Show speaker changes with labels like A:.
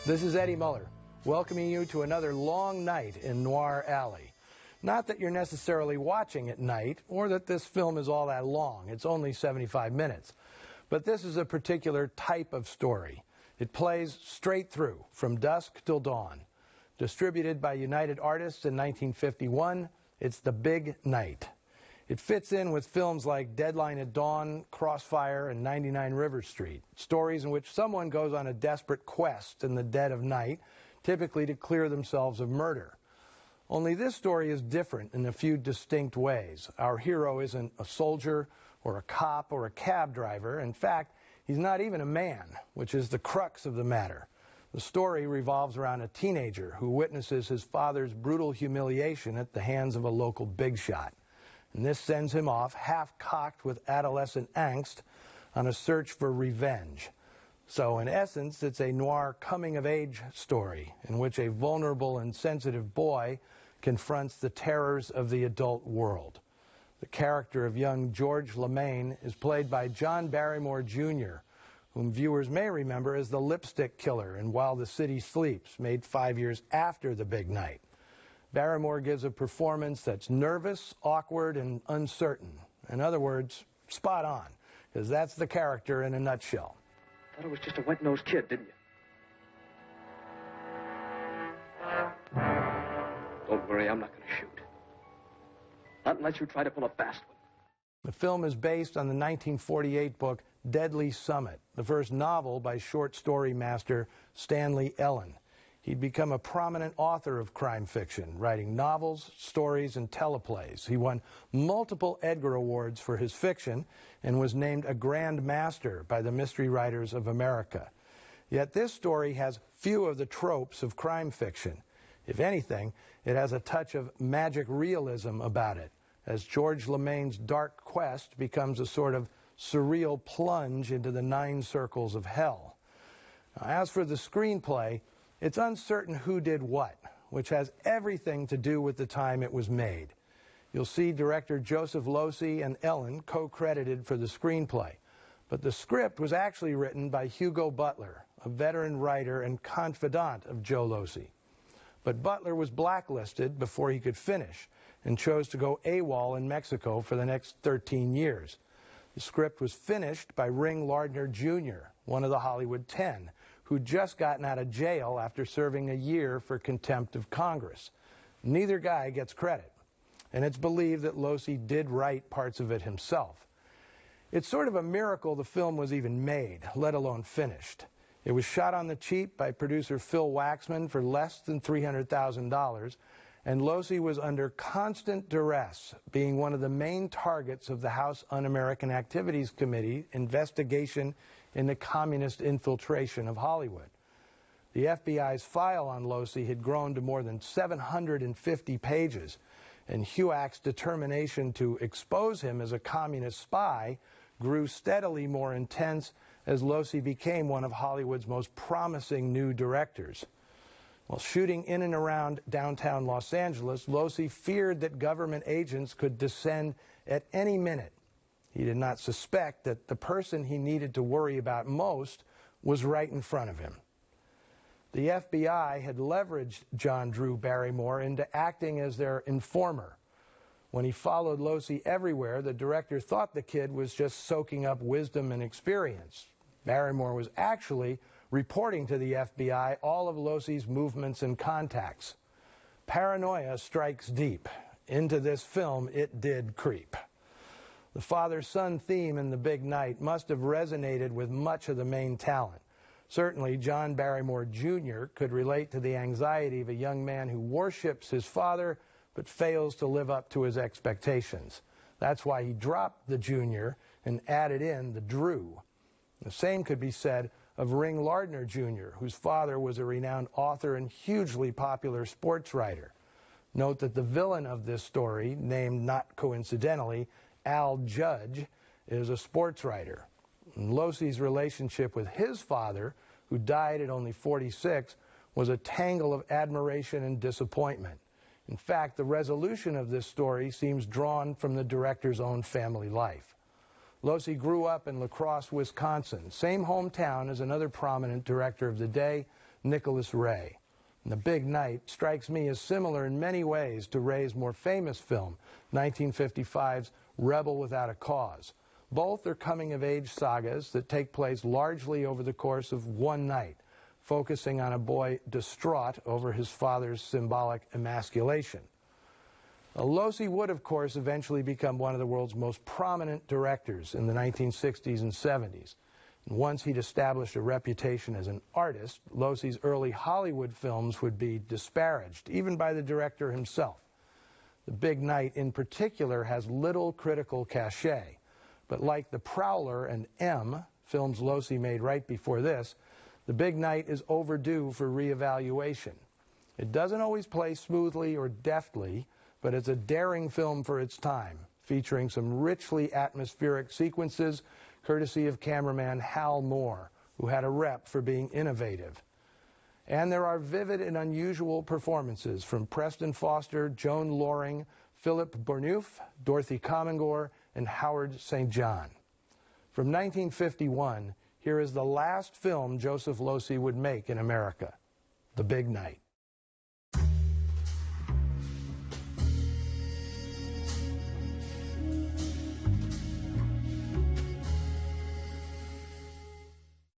A: This is Eddie Muller, welcoming you to another long night in Noir Alley. Not that you're necessarily watching at night, or that this film is all that long. It's only 75 minutes. But this is a particular type of story. It plays straight through, from dusk till dawn. Distributed by United Artists in 1951, it's The Big Night. It fits in with films like Deadline at Dawn, Crossfire, and 99 River Street, stories in which someone goes on a desperate quest in the dead of night, typically to clear themselves of murder. Only this story is different in a few distinct ways. Our hero isn't a soldier or a cop or a cab driver. In fact, he's not even a man, which is the crux of the matter. The story revolves around a teenager who witnesses his father's brutal humiliation at the hands of a local big shot. And this sends him off, half-cocked with adolescent angst, on a search for revenge. So, in essence, it's a noir coming-of-age story in which a vulnerable and sensitive boy confronts the terrors of the adult world. The character of young George LeMaine is played by John Barrymore, Jr., whom viewers may remember as the lipstick killer in While the City Sleeps, made 5 years after The Big Night. Barrymore gives a performance that's nervous, awkward, and uncertain. In other words, spot on, because that's the character in a nutshell.
B: Thought it was just a wet-nosed kid, didn't you? Don't worry, I'm not going to shoot. Not unless you try to pull a fast one.
A: The film is based on the 1948 book Deadly Summit, the first novel by short story master Stanley Ellen. He'd become a prominent author of crime fiction, writing novels, stories, and teleplays. He won multiple Edgar Awards for his fiction and was named a Grand Master by the Mystery Writers of America. Yet this story has few of the tropes of crime fiction. If anything, it has a touch of magic realism about it, as George LeMaine's dark quest becomes a sort of surreal plunge into the 9 circles of hell. Now, as for the screenplay, it's uncertain who did what, which has everything to do with the time it was made. You'll see director Joseph Losey and Ellen co-credited for the screenplay, but the script was actually written by Hugo Butler, a veteran writer and confidant of Joe Losey. But Butler was blacklisted before he could finish and chose to go AWOL in Mexico for the next 13 years. The script was finished by Ring Lardner Jr., one of the Hollywood 10, who'd just gotten out of jail after serving a year for contempt of Congress. Neither guy gets credit, and it's believed that Losey did write parts of it himself. It's sort of a miracle the film was even made, let alone finished. It was shot on the cheap by producer Phil Waxman for less than $300,000, and Losey was under constant duress, being one of the main targets of the House Un-American Activities Committee investigation into communist infiltration of Hollywood. The FBI's file on Losey had grown to more than 750 pages, and HUAC's determination to expose him as a communist spy grew steadily more intense as Losey became one of Hollywood's most promising new directors. While shooting in and around downtown Los Angeles, Losey feared that government agents could descend at any minute. He did not suspect that the person he needed to worry about most was right in front of him. The FBI had leveraged John Drew Barrymore into acting as their informer. When he followed Losey everywhere, the director thought the kid was just soaking up wisdom and experience. Barrymore was actually reporting to the FBI all of Losey's movements and contacts. Paranoia strikes deep. Into this film, it did creep. The father-son theme in The Big Night must have resonated with much of the main talent. Certainly, John Barrymore, Jr. could relate to the anxiety of a young man who worships his father but fails to live up to his expectations. That's why he dropped the Jr. and added in the Drew. The same could be said of Ring Lardner, Jr., whose father was a renowned author and hugely popular sports writer. Note that the villain of this story, named not coincidentally Al Judge, is a sports writer. And Losey's relationship with his father, who died at only 46, was a tangle of admiration and disappointment. In fact, the resolution of this story seems drawn from the director's own family life. Losey grew up in La Crosse, Wisconsin, same hometown as another prominent director of the day, Nicholas Ray. And The Big Night strikes me as similar in many ways to Ray's more famous film, 1955's Rebel Without a Cause. Both are coming-of-age sagas that take place largely over the course of one night, focusing on a boy distraught over his father's symbolic emasculation. Losi would, of course, eventually become one of the world's most prominent directors in the 1960s and 70s. And once he'd established a reputation as an artist, Losi's early Hollywood films would be disparaged, even by the director himself. The Big Night, in particular, has little critical cachet. But like The Prowler and M, films Losi made right before this, The Big Night is overdue for reevaluation. It doesn't always play smoothly or deftly, but it's a daring film for its time, featuring some richly atmospheric sequences courtesy of cameraman Hal Moore, who had a rep for being innovative. And there are vivid and unusual performances from Preston Foster, Joan Loring, Philip Bourneuf, Dorothy Comingore, and Howard St. John. From 1951, here is the last film Joseph Losey would make in America, The Big Night.